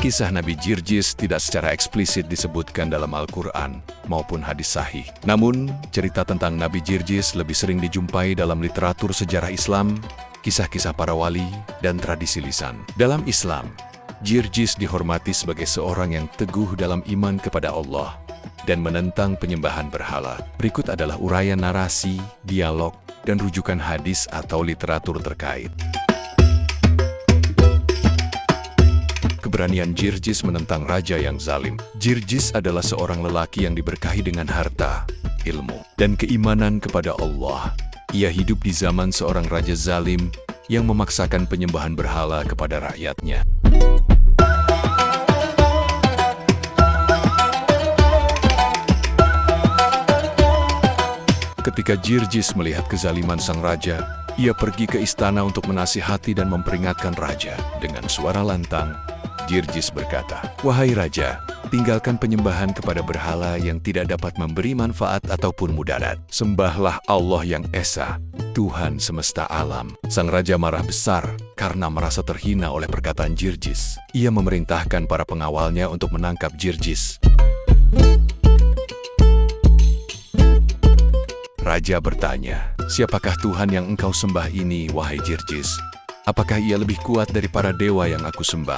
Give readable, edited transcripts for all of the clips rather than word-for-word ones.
Kisah Nabi Jirjis tidak secara eksplisit disebutkan dalam Al-Quran maupun hadis sahih. Namun, cerita tentang Nabi Jirjis lebih sering dijumpai dalam literatur sejarah Islam, kisah-kisah para wali, dan tradisi lisan. Dalam Islam, Jirjis dihormati sebagai seorang yang teguh dalam iman kepada Allah dan menentang penyembahan berhala. Berikut adalah uraian narasi, dialog, dan rujukan hadis atau literatur terkait. Keberanian Jirjis menentang raja yang zalim. Jirjis adalah seorang lelaki yang diberkahi dengan harta, ilmu, dan keimanan kepada Allah. Ia hidup di zaman seorang raja zalim yang memaksakan penyembahan berhala kepada rakyatnya. Ketika Jirjis melihat kezaliman sang raja, ia pergi ke istana untuk menasihati dan memperingatkan raja. Dengan suara lantang, Jirjis berkata, "Wahai raja, tinggalkan penyembahan kepada berhala yang tidak dapat memberi manfaat ataupun mudarat. Sembahlah Allah yang Esa, Tuhan semesta alam." Sang raja marah besar karena merasa terhina oleh perkataan Jirjis. Ia memerintahkan para pengawalnya untuk menangkap Jirjis. Raja bertanya, "Siapakah Tuhan yang engkau sembah ini, wahai Jirjis? Apakah ia lebih kuat dari para dewa yang aku sembah?"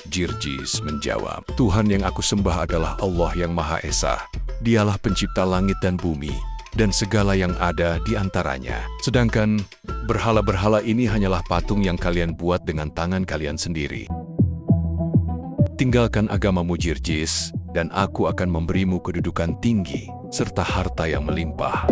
Jirjis menjawab, "Tuhan yang aku sembah adalah Allah yang Maha Esa. Dialah pencipta langit dan bumi, dan segala yang ada di antaranya. Sedangkan berhala-berhala ini hanyalah patung yang kalian buat dengan tangan kalian sendiri. Tinggalkan agamamu, Jirjis, dan aku akan memberimu kedudukan tinggi, serta harta yang melimpah.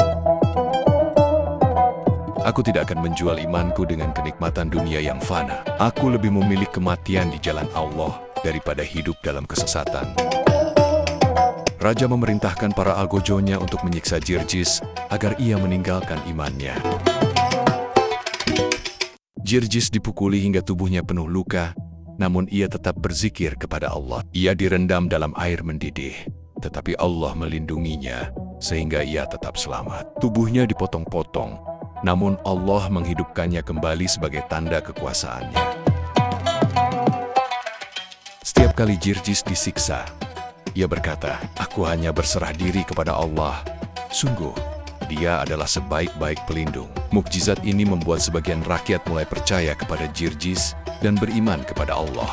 Aku tidak akan menjual imanku dengan kenikmatan dunia yang fana. Aku lebih memilih kematian di jalan Allah daripada hidup dalam kesesatan." Raja memerintahkan para algojonya untuk menyiksa Jirjis agar ia meninggalkan imannya. Jirjis dipukuli hingga tubuhnya penuh luka, namun ia tetap berzikir kepada Allah. Ia direndam dalam air mendidih, tetapi Allah melindunginya sehingga ia tetap selamat. Tubuhnya dipotong-potong, namun Allah menghidupkannya kembali sebagai tanda kekuasaannya. Setiap kali Jirjis disiksa, ia berkata, "Aku hanya berserah diri kepada Allah. Sungguh, Dia adalah sebaik-baik pelindung." Mukjizat ini membuat sebagian rakyat mulai percaya kepada Jirjis dan beriman kepada Allah.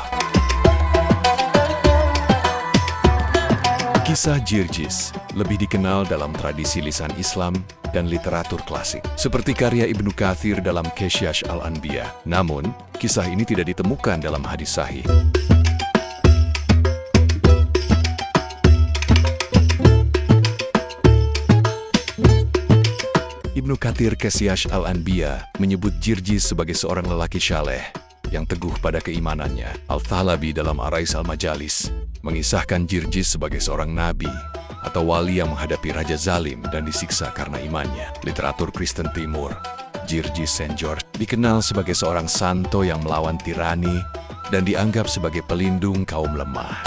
Kisah Jirjis lebih dikenal dalam tradisi lisan Islam dan literatur klasik, seperti karya Ibnu Katsir dalam Qisas Al-Anbiya. Namun, kisah ini tidak ditemukan dalam hadis sahih. Ibnu Katsir Qisas Al-Anbiya menyebut Jirjis sebagai seorang lelaki saleh yang teguh pada keimanannya. Al-Thalabi dalam Arais Al-Majalis mengisahkan Jirjis sebagai seorang nabi atau wali yang menghadapi raja zalim dan disiksa karena imannya. Literatur Kristen Timur, Jirjis St. George dikenal sebagai seorang santo yang melawan tirani dan dianggap sebagai pelindung kaum lemah.